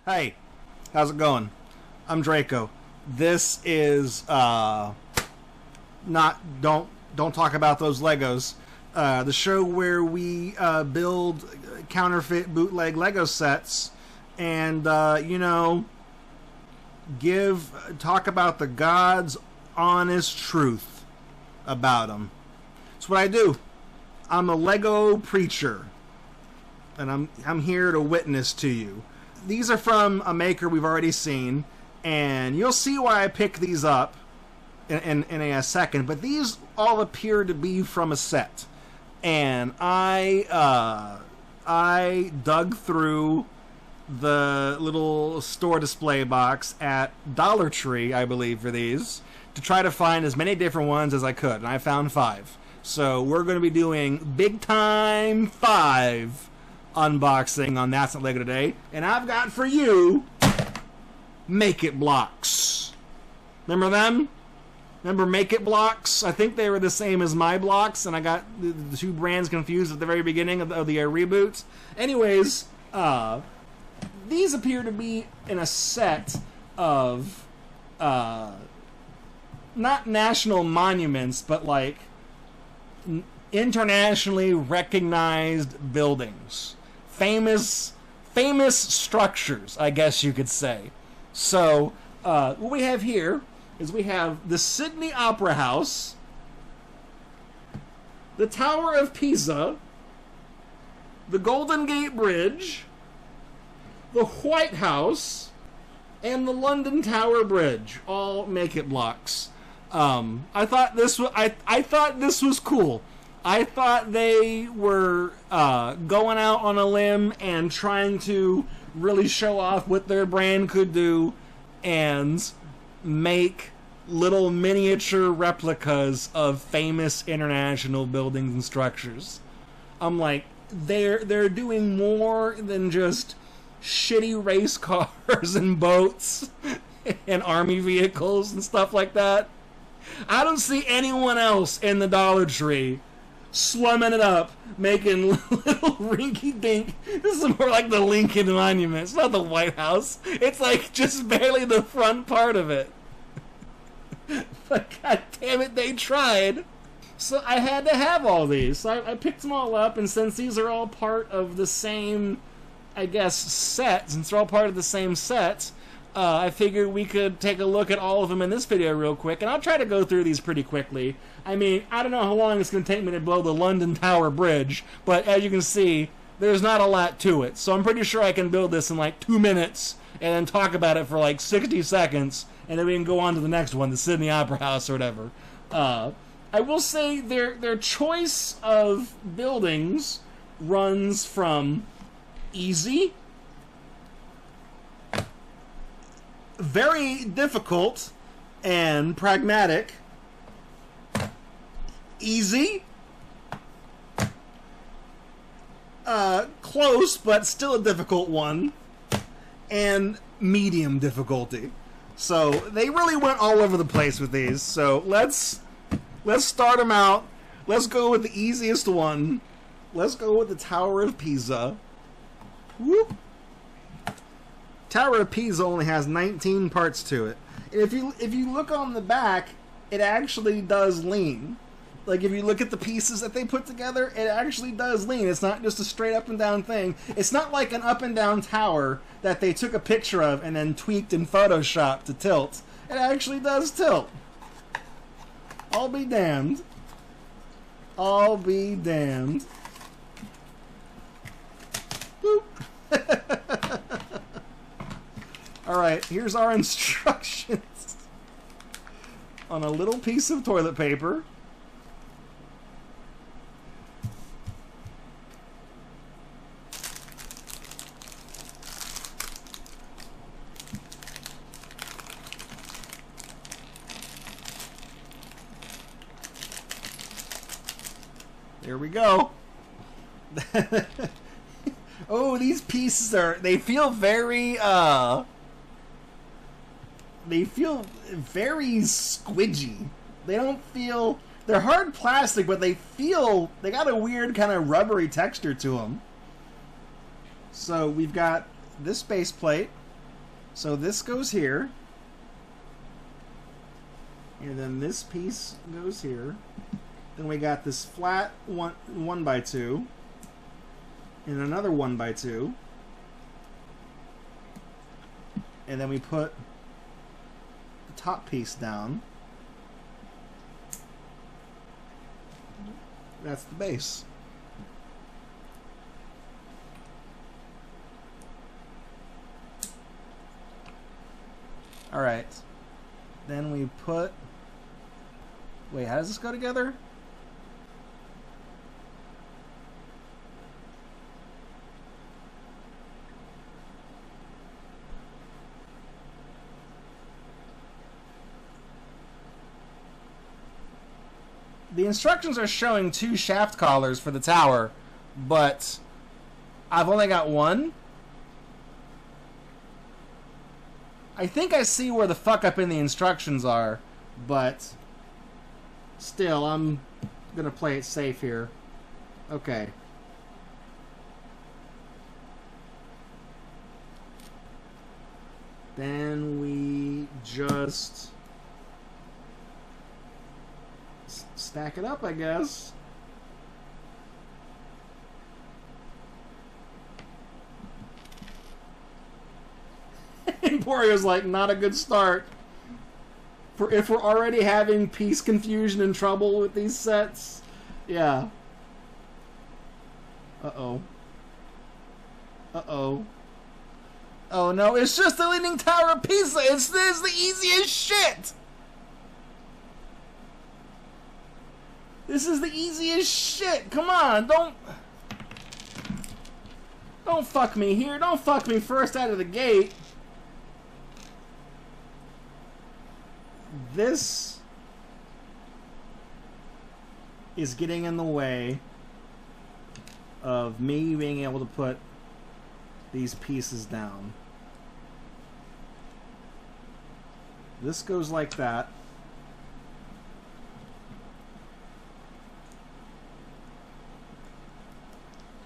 Hey, how's it going? I'm Draco. This is not don't talk about those Legos. The show where we build counterfeit bootleg Lego sets and talk about the God's honest truth about them. That's what I do. I'm a Lego preacher, and I'm here to witness to you. These are from a maker we've already seen, and you'll see why I picked these up in a second. But these all appear to be from a set, and I dug through the little store display box at Dollar Tree, I believe, for these to try to find as many different ones as I could, and I found 5. So we're going to be doing Big Time 5 unboxing on That's Not Lego today, and I've got for you Make It blocks. Remember them? Remember Make It blocks? I think they were the same as My Blocks, and I got the two brands confused at the very beginning of the reboot. Anyways, these appear to be in a set of not national monuments, but like internationally recognized buildings. Famous structures, I guess you could say. So, what we have here is we have the Sydney Opera House, the Tower of Pisa, the Golden Gate Bridge, the White House, and the London Tower Bridge. All Make It blocks. I thought this was cool. I thought they were going out on a limb and trying to really show off what their brand could do and make little miniature replicas of famous international buildings and structures. I'm like, they're doing more than just shitty race cars and boats and army vehicles and stuff like that. I don't see anyone else in the Dollar Tree slumming it up, making little rinky-dink. This is more like the Lincoln Monument. It's not the White House. It's like just barely the front part of it. But god damn it, they tried. So I had to have all these. So I picked them all up, and since these are all part of the same, I guess, set, since they're all part of the same set, I figured we could take a look at all of them in this video real quick, and I'll try to go through these pretty quickly. I mean, I don't know how long it's going to take me to build the London Tower Bridge, but as you can see, there's not a lot to it. So I'm pretty sure I can build this in like 2 minutes, and then talk about it for like 60 seconds, and then we can go on to the next one, the Sydney Opera House or whatever. I will say their choice of buildings runs from easy, very difficult and pragmatic, easy, close but still a difficult one, and medium difficulty. So they really went all over the place with these. So let's start them out. Let's go with the easiest one. Let's go with the Tower of Pisa. Whoop. Tower of Pisa only has 19 parts to it. And if you look on the back, it actually does lean. Like, if you look at the pieces that they put together, it actually does lean. It's not just a straight up and down thing. It's not like an up and down tower that they took a picture of and then tweaked in Photoshop to tilt. It actually does tilt. I'll be damned. I'll be damned. Boop. Alright, here's our instructions on a little piece of toilet paper. There we go. Oh, these pieces they feel very squidgy. They're hard plastic, but they got a weird kind of rubbery texture to them. So we've got this base plate, So this goes here. And then this piece goes here. Then we got this flat 1x2. And another 1x2. And then we put the top piece down. That's the base. Alright. Then we put... Wait, how does this go together? The instructions are showing 2 shaft collars for the tower, but I've only got 1. I think I see where the fuck up in the instructions are, but still, I'm gonna play it safe here. Okay. Then we just stack it up, I guess. Emporio's like, not a good start. For if we're already having piece confusion and trouble with these sets. Yeah. Uh-oh. Uh-oh. Oh no, it's just the Leaning Tower of Pisa! It's the easiest shit! This is the easiest shit! Come on, don't fuck me here. Don't fuck me first out of the gate. This is getting in the way of me being able to put these pieces down. This goes like that.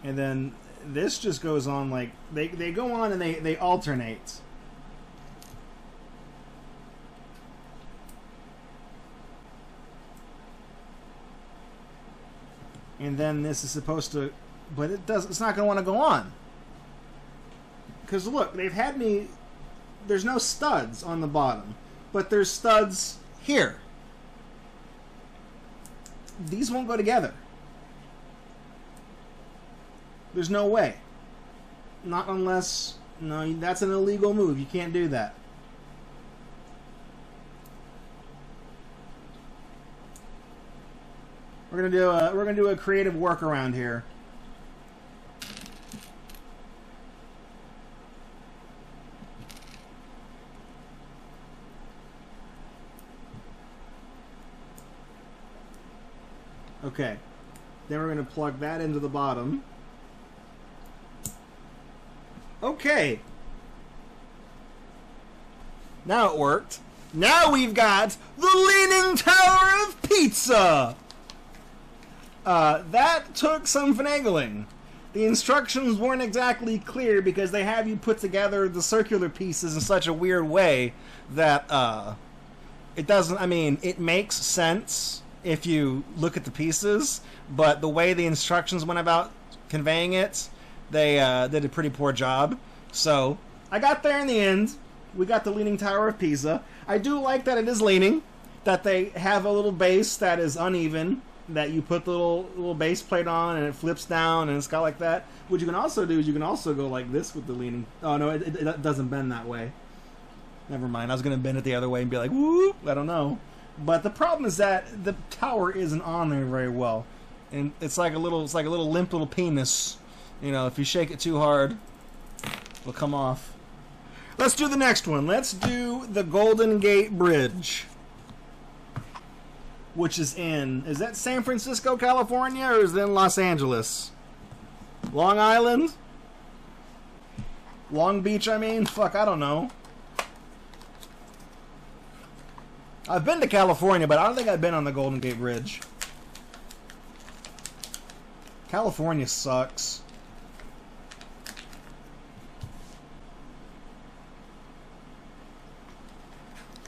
And then this just goes on like they go on and they alternate. And then this is supposed to, but it's not going to want to go on. Because look, they've had me, there's no studs on the bottom, but there's studs here. These won't go together. There's no way. Not unless, no, that's an illegal move. You can't do that. We're gonna do a creative workaround here. Okay. Then we're gonna plug that into the bottom. Okay. Now it worked. Now we've got the Leaning Tower of Pisa! That took some finagling. The instructions weren't exactly clear because they have you put together the circular pieces in such a weird way that, it doesn't, I mean, it makes sense if you look at the pieces, but the way the instructions went about conveying it, they did a pretty poor job. So, I got there in the end. We got the Leaning Tower of Pisa. I do like that it is leaning, that they have a little base that is uneven, that you put the little base plate on and it flips down and it's got like that. What you can also do is you can also go like this with the leaning. Oh no, it doesn't bend that way. Never mind. I was gonna bend it the other way and be like, whoop. I don't know. But the problem is that the tower isn't on there very well, and it's like a little limp little penis. You know, if you shake it too hard, it'll come off. Let's do the next one. Let's do the Golden Gate Bridge, which is that San Francisco, California, or is it in Los Angeles? Long Island? Long Beach, I mean? Fuck, I don't know. I've been to California, but I don't think I've been on the Golden Gate Bridge. California sucks.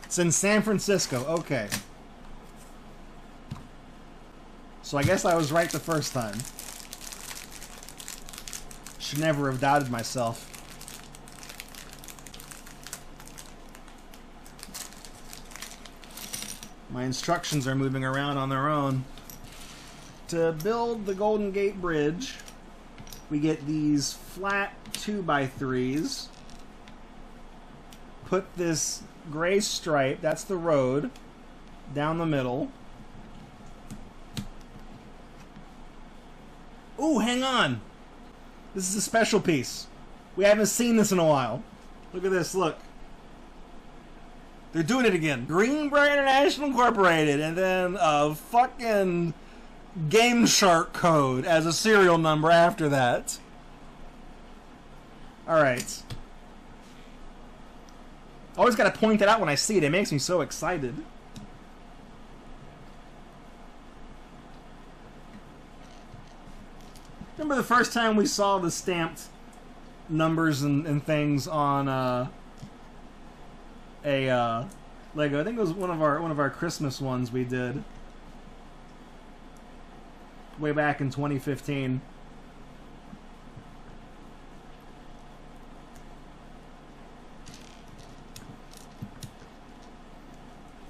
It's in San Francisco. Okay. So I guess I was right the first time. Should never have doubted myself. My instructions are moving around on their own. To build the Golden Gate Bridge, we get these flat 2x3s. Put this gray stripe, that's the road, down the middle. Ooh, hang on! This is a special piece. We haven't seen this in a while. Look at this, look. They're doing it again. Greenbrier International Incorporated, and then a fucking Game Shark code as a serial number after that. Alright. Always gotta point it out when I see it. It makes me so excited. Remember the first time we saw the stamped numbers and things on a Lego? I think it was one of our Christmas ones we did way back in 2015.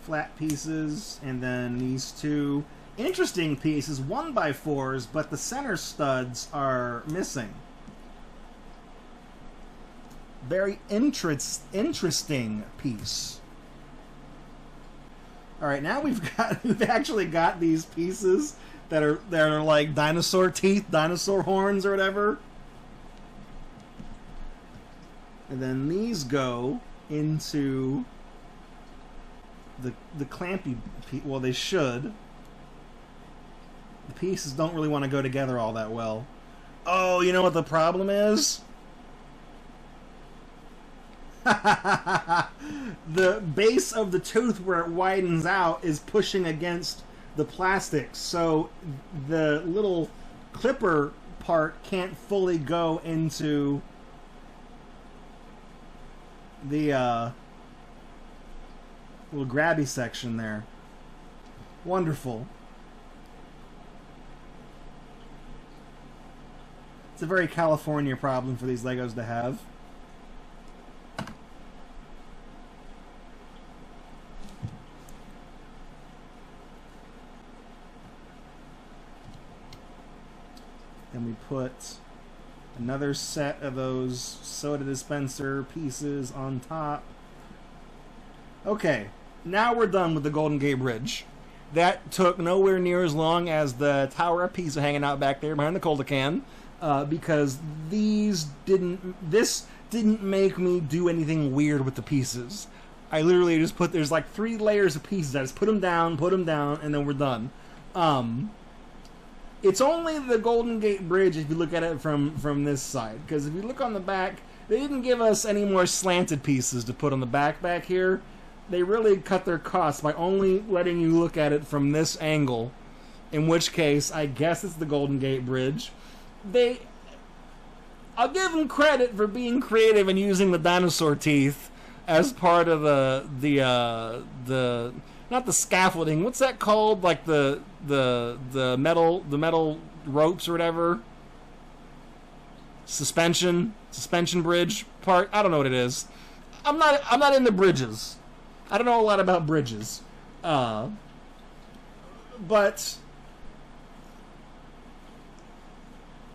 Flat pieces, and then these two interesting pieces, 1x4s, but the center studs are missing. Very interesting piece. All right, now we've actually got these pieces that are like dinosaur teeth, dinosaur horns, or whatever. And then these go into the clampy piece. Well, they should. The pieces don't really want to go together all that well. Oh, you know what the problem is? The base of the tooth where it widens out is pushing against the plastic, so the little clipper part can't fully go into the little grabby section there. Wonderful. It's a very California problem for these Legos to have. Then we put another set of those soda dispenser pieces on top. Okay, now we're done with the Golden Gate Bridge. That took nowhere near as long as the Tower of Pisa hanging out back there behind the cola can, because this didn't make me do anything weird with the pieces. I literally just there's like 3 layers of pieces. I just put them down, and then we're done. It's only the Golden Gate Bridge if you look at it from this side, because if you look on the back, they didn't give us any more slanted pieces to put on the back here. They really cut their costs by only letting you look at it from this angle, in which case I guess it's the Golden Gate Bridge. I'll give them credit for being creative and using the dinosaur teeth as part of the not the scaffolding. What's that called? Like the metal ropes or whatever. Suspension bridge part. I don't know what it is. I'm not into bridges. I don't know a lot about bridges. But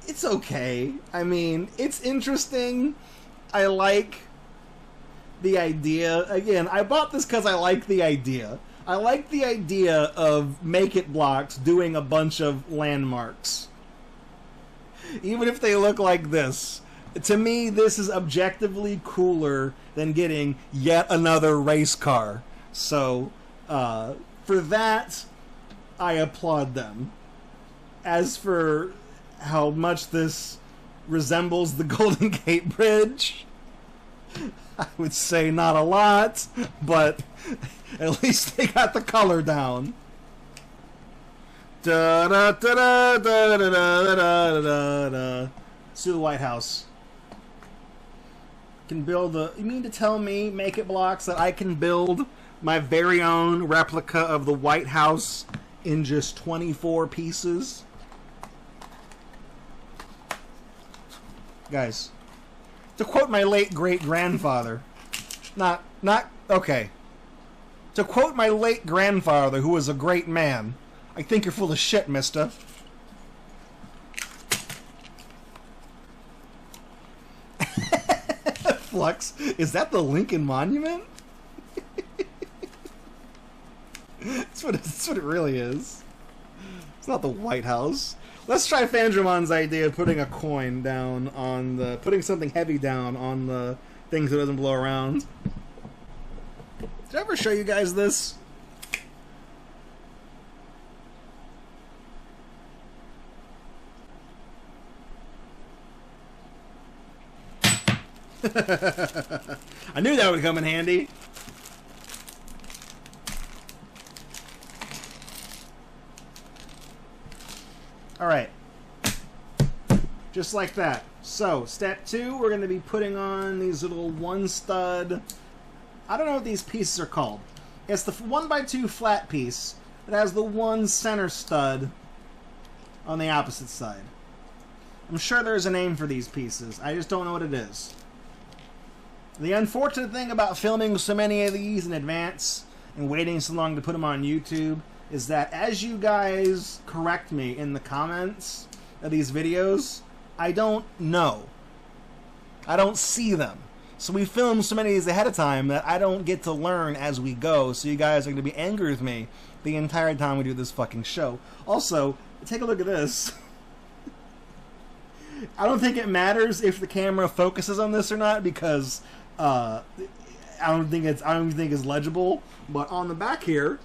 it's okay. I mean, it's interesting. I like the idea. Again, I bought this because I like the idea. I like the idea of make-it blocks doing a bunch of landmarks. Even if they look like this. To me, this is objectively cooler than getting yet another race car. So, for that, I applaud them. As for how much this resembles the Golden Gate Bridge, I would say not a lot, but at least they got the color down. Da da da da da da da da da. Let's do the White House. can build a... You mean to tell me, Make It Blocks, that I can build my very own replica of the White House in just 24 pieces? Guys, to quote my late great-grandfather, okay. To quote my late grandfather, who was a great man, I think you're full of shit, mister. Flux, is that the Lincoln Monument? That's what it really is. It's not the White House. Let's try Fandramon's idea of putting a coin down on the... Putting something heavy down on the thing so it doesn't blow around. Did I ever show you guys this? I knew that would come in handy. Alright. Just like that. So, step 2, we're going to be putting on these little one stud... I don't know what these pieces are called. It's the 1x2 flat piece that has the one center stud on the opposite side. I'm sure there's a name for these pieces. I just don't know what it is. The unfortunate thing about filming so many of these in advance and waiting so long to put them on YouTube is that as you guys correct me in the comments of these videos, I don't know. I don't see them. So we film so many of these ahead of time that I don't get to learn as we go, so you guys are going to be angry with me the entire time we do this fucking show. Also, take a look at this. I don't think it matters if the camera focuses on this or not, because I don't think it's legible. But on the back here,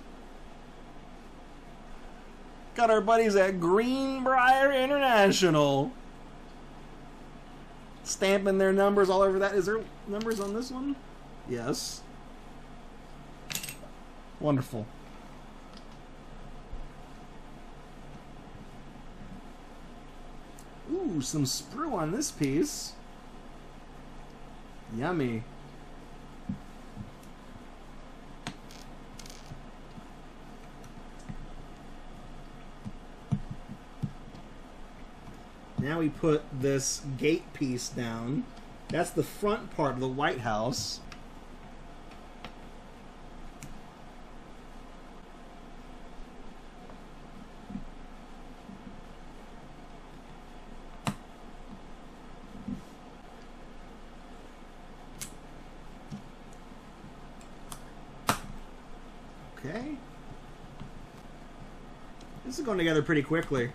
got our buddies at Greenbrier International stamping their numbers all over that. Is there numbers on this one? Yes. Wonderful. Ooh, some sprue on this piece. Yummy. Now we put this gate piece down. That's the front part of the White House. Okay. This is going together pretty quickly.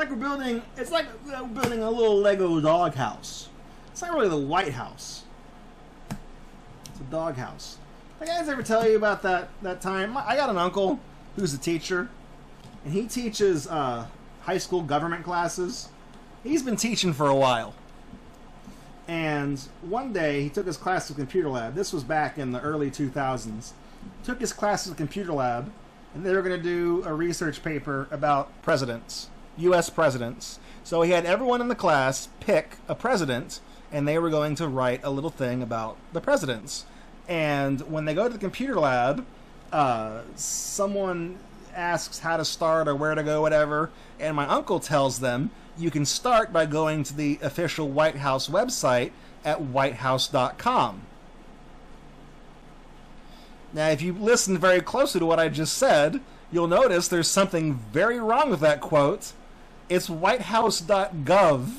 It's like we're building a little Lego dog house. It's not really the White House. It's a dog house. Did I guys ever tell you about that time? I got an uncle who's a teacher, and he teaches high school government classes. He's been teaching for a while. And one day he took his class to computer lab. This was back in the early 2000s. Took his class to the computer lab, and they were going to do a research paper about presidents. U.S. presidents. So he had everyone in the class pick a president, and they were going to write a little thing about the presidents. And when they go to the computer lab, someone asks how to start or where to go, whatever, and my uncle tells them, you can start by going to the official White House website at whitehouse.com. Now, if you listen very closely to what I just said, you'll notice there's something very wrong with that quote. It's whitehouse.gov.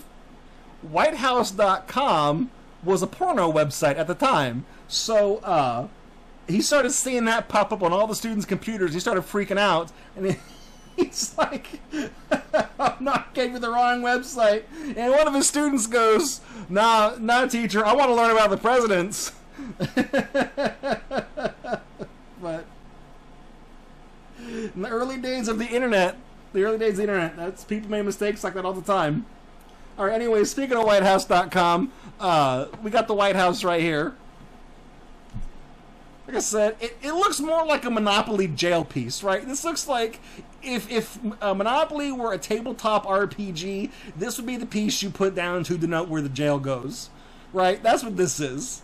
Whitehouse.com was a porno website at the time. So, he started seeing that pop up on all the students' computers. He started freaking out. And he's like, I'm not giving you the wrong website. And one of his students goes, nah, teacher, I want to learn about the presidents. But in the early days of the internet, that's people made mistakes like that all the time. All right, anyway, speaking of whitehouse.com, we got the White House right here. Like I said, it looks more like a Monopoly jail piece, right? This looks like if Monopoly were a tabletop RPG, this would be the piece you put down to denote where the jail goes. right? That's what this is.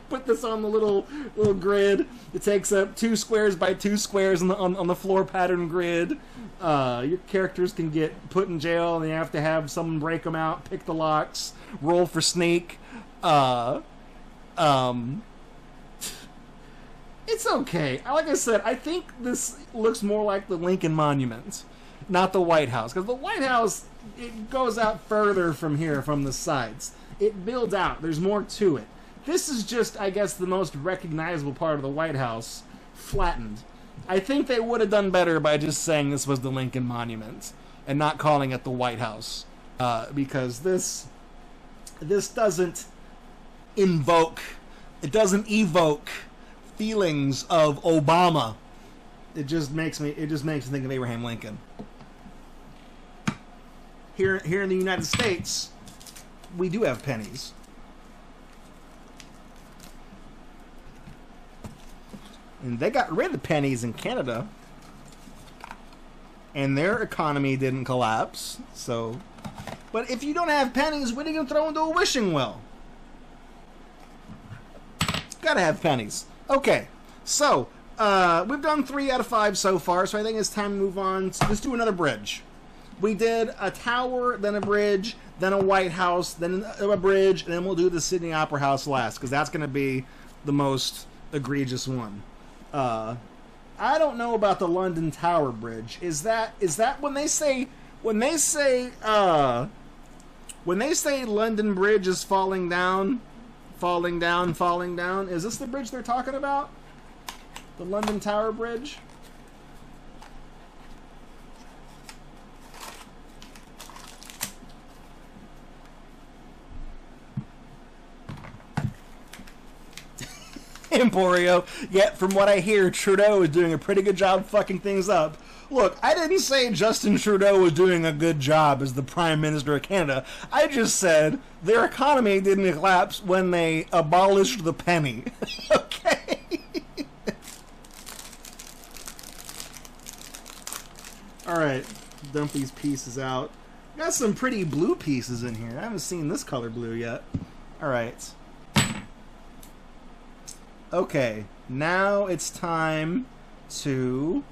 Put this on the little grid. It takes up 2 squares by 2 squares on the floor pattern grid. Your characters can get put in jail, and you have to have someone break them out, pick the locks, roll for sneak. It's okay. Like I said, I think this looks more like the Lincoln Monument, not the White House. Because the White House, it goes out further from here, from the sides. It builds out. There's more to it. This is just, I guess, the most recognizable part of the White House, flattened. I think they would have done better by just saying this was the Lincoln Monument and not calling it the White House. Because this doesn't evoke feelings of Obama. It just makes me think of Abraham Lincoln. Here in the United States, we do have pennies. And they got rid of pennies in Canada, and their economy didn't collapse. So, but if you don't have pennies, what are you gonna throw into a wishing well? Gotta have pennies. Okay, so we've done 3 out of 5 so far, so I think it's time to move on. Let's do another bridge. We did a tower, then a bridge, then a White House, then a bridge, and then we'll do the Sydney Opera House last, because that's going to be the most egregious one. I don't know about the London Tower Bridge. Is that when they say London Bridge is falling down? Is this the bridge they're talking about? The London Tower Bridge? Emporio. Yet, from what I hear, Trudeau is doing a pretty good job fucking things up. Look, I didn't say Justin Trudeau was doing a good job as the Prime Minister of Canada. I just said their economy didn't collapse when they abolished the penny. Okay? Alright, dump these pieces out. Got some pretty blue pieces in here. I haven't seen this color blue yet. Alright. Okay, now it's time to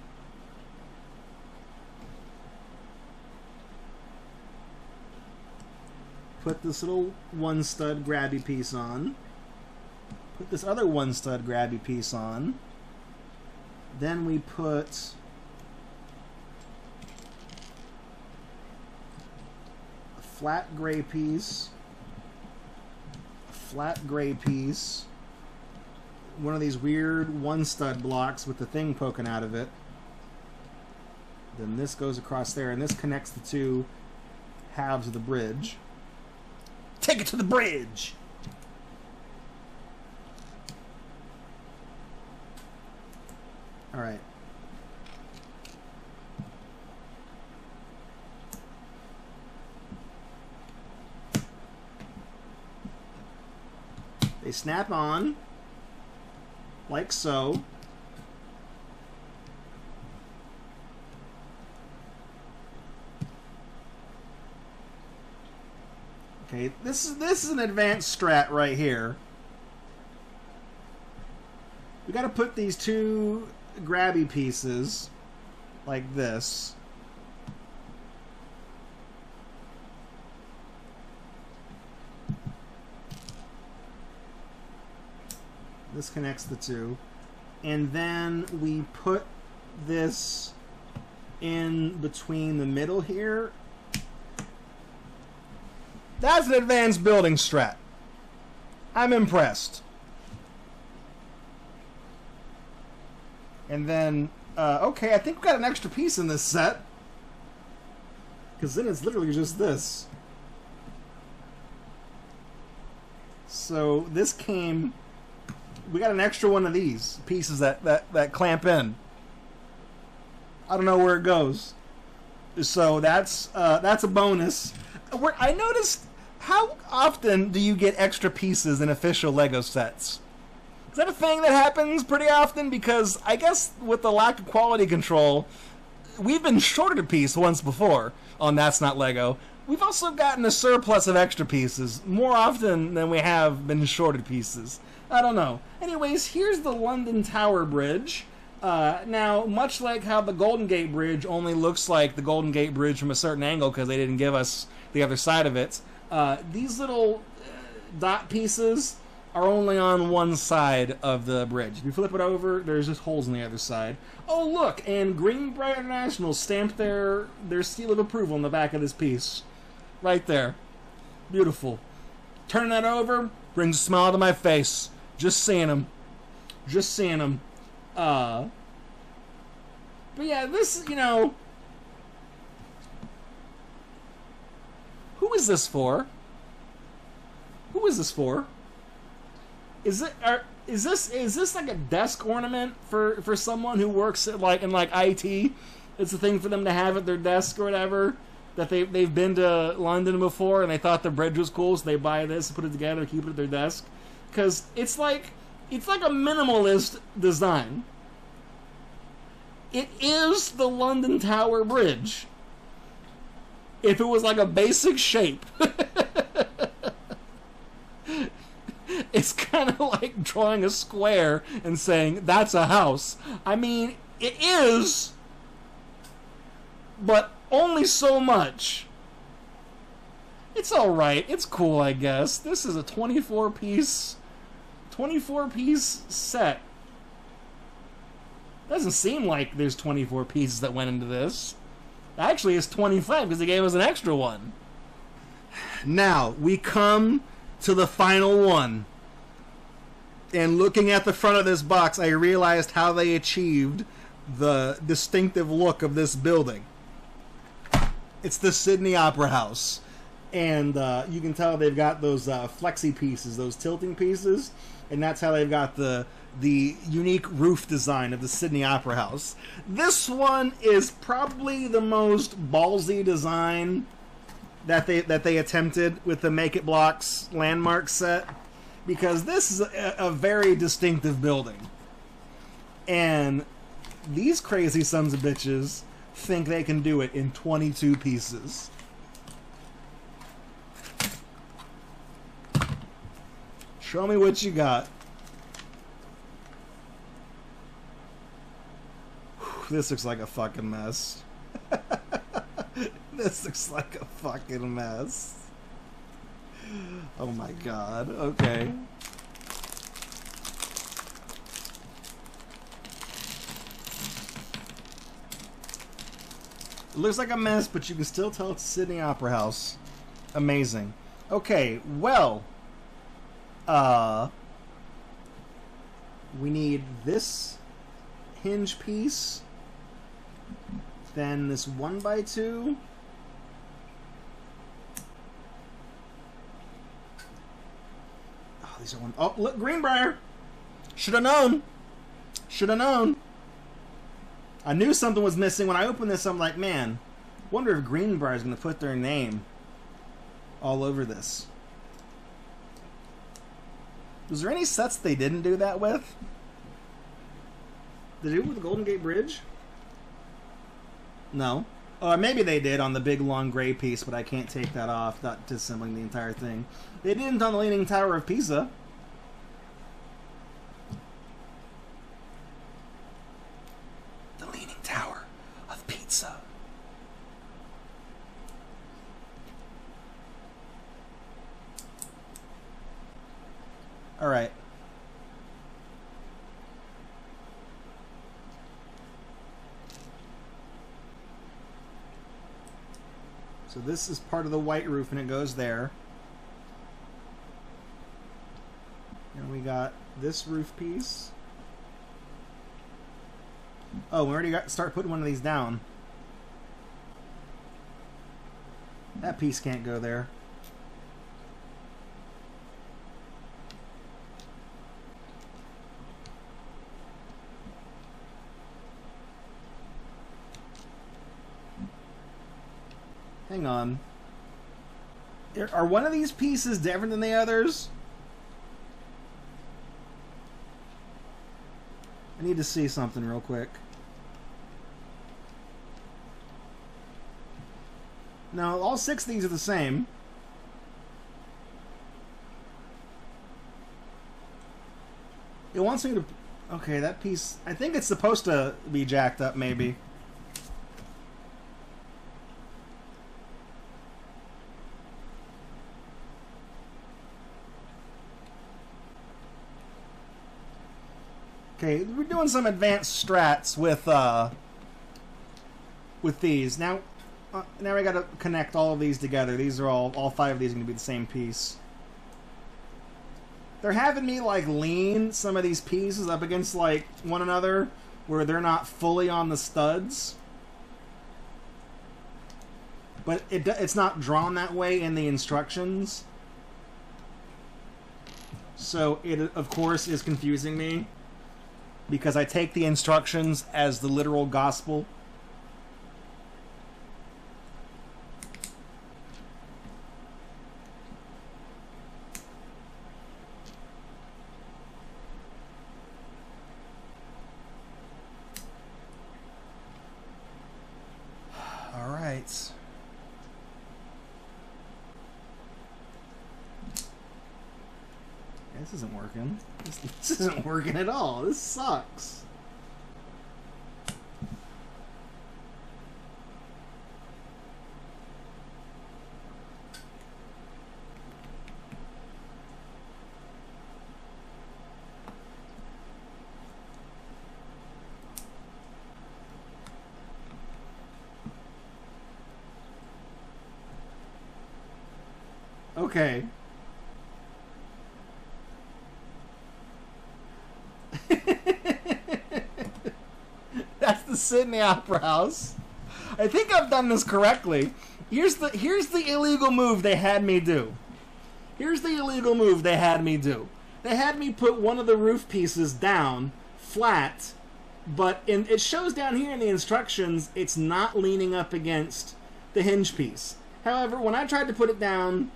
put this little 1-stud grabby piece on. Put this other 1-stud grabby piece on. Then we put a flat gray piece, a flat gray piece, one of these weird 1-stud blocks with the thing poking out of it. Then this goes across there, and this connects the 2 halves of the bridge. Take it to the bridge! Alright. They snap on, like so. Okay, this is an advanced strat right here. We got to put these 2 grabby pieces like this. This connects the 2. And then we put this in between the middle here. That's an advanced building strat. I'm impressed. And then, okay, I think we got an extra piece in this set. Because then it's literally just this. So this came... We got an extra one of these pieces that clamp in. I don't know where it goes. So that's a bonus. I noticed, how often do you get extra pieces in official Lego sets? Is that a thing that happens pretty often? Because I guess with the lack of quality control, we've been shorted a piece once before on That's Not Lego. we've also gotten a surplus of extra pieces, more often than we have been shorted pieces. I don't know. Anyways, here's the London Tower Bridge. Now, much like how the Golden Gate Bridge only looks like the Golden Gate Bridge from a certain angle because they didn't give us the other side of it, these little dot pieces are only on one side of the bridge. If you flip it over, there's just holes on the other side. Oh, look, and Greenbrier International stamped their seal of approval on the back of this piece. Right there. Beautiful. Turn that over, brings a smile to my face. Just seeing them. Just seeing them. But yeah, this, you know... Who is this for? Who is this for? Is this like a desk ornament for someone who works at in IT? It's a thing for them to have at their desk or whatever. That they've been to London before and they thought the bridge was cool, so they buy this and put it together and keep it at their desk. Because it's like a minimalist design. It is the London Tower Bridge. If it was like a basic shape. It's kind of like drawing a square and saying, that's a house. I mean, it is, but only so much. It's alright. It's cool, I guess. This is a 24-piece set. Doesn't seem like there's 24 pieces that went into this. Actually, it's 25 because they gave us an extra one. Now, we come to the final one. And looking at the front of this box, I realized how they achieved the distinctive look of this building. It's the Sydney Opera House. And you can tell they've got those flexi pieces, those tilting pieces. And that's how they've got the unique roof design of the Sydney Opera House. This one is probably the most ballsy design that they attempted with the Make It Blocks landmark set. Because this is a very distinctive building. And these crazy sons of bitches think they can do it in 22 pieces. Show me what you got. This looks like a fucking mess. This looks like a fucking mess. Oh my god. Okay. It looks like a mess, but you can still tell it's Sydney Opera House. Amazing. Okay, well, we need this hinge piece, then this 1x2. Oh, these are one. Oh, look, Greenbrier. Should have known. Should have known. I knew something was missing when I opened this. I'm like, man, wonder if Greenbrier is going to put their name all over this. Was there any sets they didn't do that with? Did they do it with the Golden Gate Bridge? No. Or maybe they did on the big long gray piece, but I can't take that off, not disassembling the entire thing. They didn't on the Leaning Tower of Pisa. The Leaning Tower of Pisa. Alright. So this is part of the white roof, and it goes there. And we got this roof piece. Oh, we already got to start putting one of these down. That piece can't go there. Hang on. Are one of these pieces different than the others? I need to see something real quick. No, all 6 of these are the same. It wants me to... Okay, that piece... I think it's supposed to be jacked up, maybe. Okay, we're doing some advanced strats with these. Now we gotta connect all of these together. These are all 5 of these are gonna be the same piece. They're having me, like, lean some of these pieces up against, like, one another where they're not fully on the studs. But it's not drawn that way in the instructions. So it, of course, is confusing me. Because I take the instructions as the literal gospel. All right. This isn't working. This isn't working at all. This sucks. Okay. That's the Sydney Opera House. I think I've done this correctly. Here's the illegal move they had me do. Here's the illegal move they had me do. They had me put one of the roof pieces down, flat, but it shows down here in the instructions it's not leaning up against the hinge piece. However, when I tried to put it down,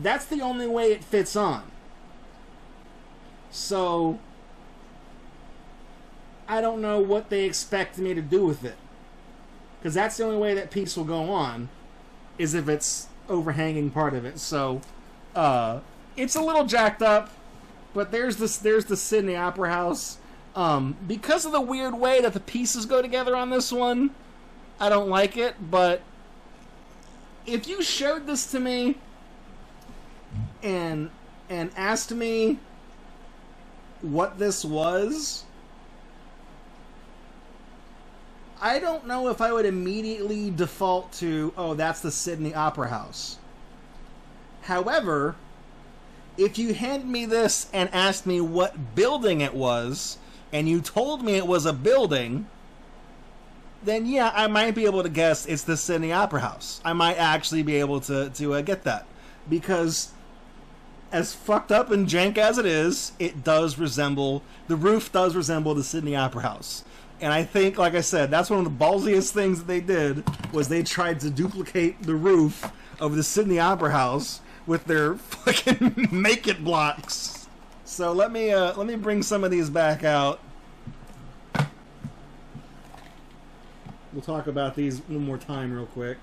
that's the only way it fits on. So I don't know what they expect me to do with it. Because that's the only way that piece will go on, is if it's overhanging part of it. So, it's a little jacked up, but there's the Sydney Opera House. Because of the weird way that the pieces go together on this one, I don't like it, but if you showed this to me and asked me what this was, I don't know if I would immediately default to, oh, that's the Sydney Opera House. However, if you handed me this and asked me what building it was, and you told me it was a building, then yeah, I might be able to guess it's the Sydney Opera House. I might actually be able to get that. Because as fucked up and jank as it is, it does resemble, the roof does resemble the Sydney Opera House. And I think, like I said, that's one of the ballsiest things that they did, was they tried to duplicate the roof of the Sydney Opera House with their fucking make-it blocks. So let me bring some of these back out. We'll talk about these one more time real quick.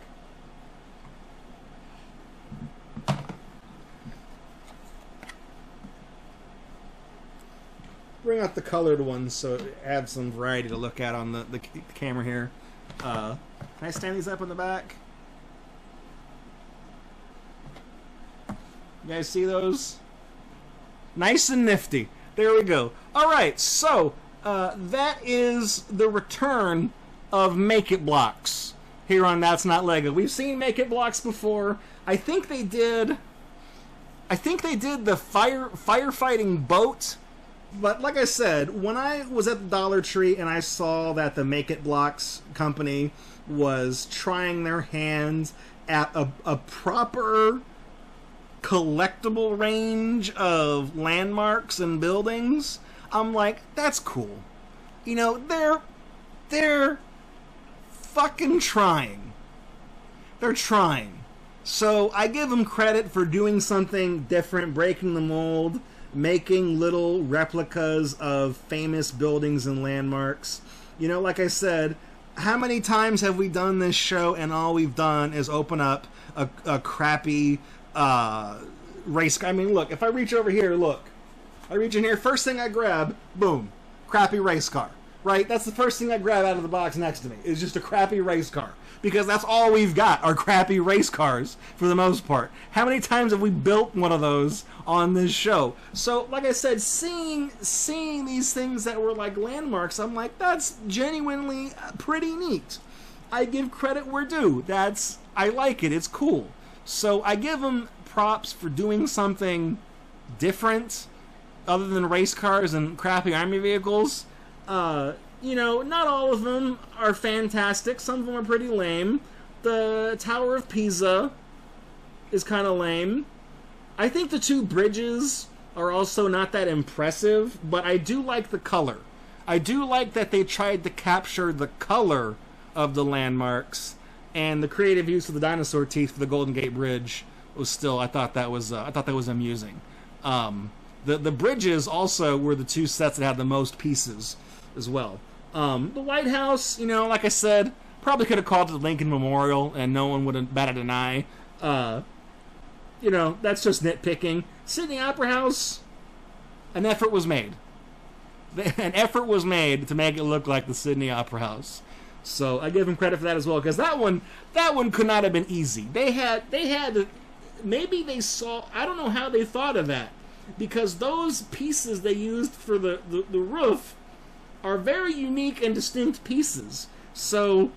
Bring out the colored ones so it adds some variety to look at on the camera here. Can I stand these up in the back? You guys see those? Nice and nifty. There we go. Alright, so that is the return of Make-It blocks here on That's Not Lego. We've seen Make-It blocks before. I think they did the firefighting boat. But like I said, when I was at the Dollar Tree and I saw that the Make-It Blocks company was trying their hands at a proper collectible range of landmarks and buildings, I'm like, that's cool. You know, they're fucking trying. They're trying. So I give them credit for doing something different, breaking the mold, making little replicas of famous buildings and landmarks. You know, like I said, how many times have we done this show and all we've done is open up a crappy race car? I mean, look, if I reach over here, look. I reach in here, first thing I grab, boom, crappy race car. Right? That's the first thing I grab out of the box next to me. Is just a crappy race car. Because that's all we've got are crappy race cars for the most part. How many times have we built one of those on this show? So, like I said, seeing these things that were like landmarks, I'm like, that's genuinely pretty neat. I give credit where due. I like it. It's cool. So I give them props for doing something different other than race cars and crappy army vehicles. You know, not all of them are fantastic. Some of them are pretty lame. The Tower of Pisa is kind of lame. I think the two bridges are also not that impressive, but I do like the color. I do like that they tried to capture the color of the landmarks, and the creative use of the dinosaur teeth for the Golden Gate Bridge was still, I thought that was amusing. The bridges also were the two sets that had the most pieces as well. The White House, you know, like I said, probably could have called it the Lincoln Memorial and no one would have batted an eye. You know, that's just nitpicking. Sydney Opera House, an effort was made. An effort was made to make it look like the Sydney Opera House. So I give them credit for that as well, because that one could not have been easy. They had maybe they saw, I don't know how they thought of that, because those pieces they used for the roof are very unique and distinct pieces. So,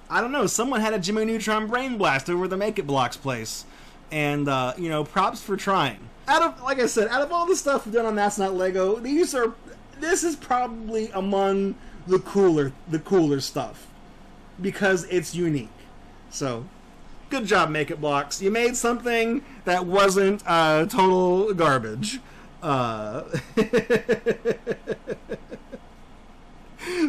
I don't know, someone had a Jimmy Neutron brain blast over the Make It Blocks place. And, you know, props for trying. Like I said, out of all the stuff we've done on That's Not Lego, this is probably among the cooler stuff. Because it's unique. So, good job, Make It Blocks. You made something that wasn't total garbage.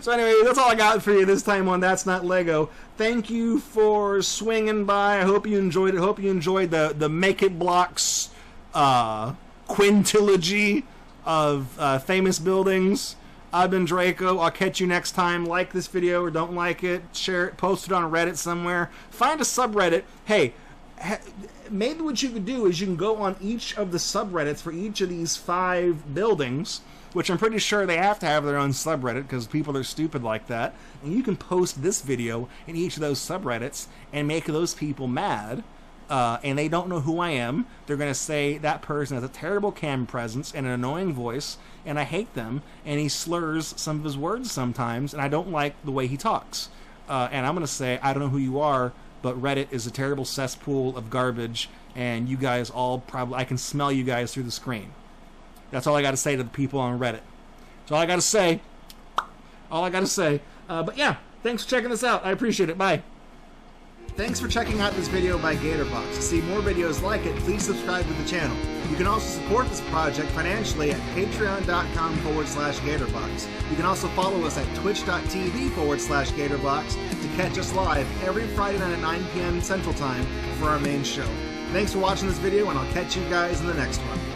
So anyway, that's all I got for you this time on That's Not Lego. Thank you for swinging by. I hope you enjoyed it. I hope you enjoyed the Make It Blocks quintilogy of famous buildings. I've been Draco. I'll catch you next time. Like this video or don't like it. Share it. Post it on Reddit somewhere. Find a subreddit. Hey, maybe what you could do is you can go on each of the subreddits for each of these 5 buildings, which I'm pretty sure they have to have their own subreddit because people are stupid like that. And you can post this video in each of those subreddits and make those people mad. And they don't know who I am. They're going to say that person has a terrible camera presence and an annoying voice, and I hate them, and he slurs some of his words sometimes, and I don't like the way he talks. And I'm going to say, I don't know who you are, but Reddit is a terrible cesspool of garbage, and you guys all probably, I can smell you guys through the screen. That's all I got to say to the people on Reddit. That's all I got to say. But yeah, thanks for checking this out. I appreciate it. Bye. Thanks for checking out this video by Gatorbox. To see more videos like it, please subscribe to the channel. You can also support this project financially at patreon.com/Gatorbox. You can also follow us at twitch.tv/Gatorbox to catch us live every Friday night at 9 p.m. Central Time for our main show. Thanks for watching this video, and I'll catch you guys in the next one.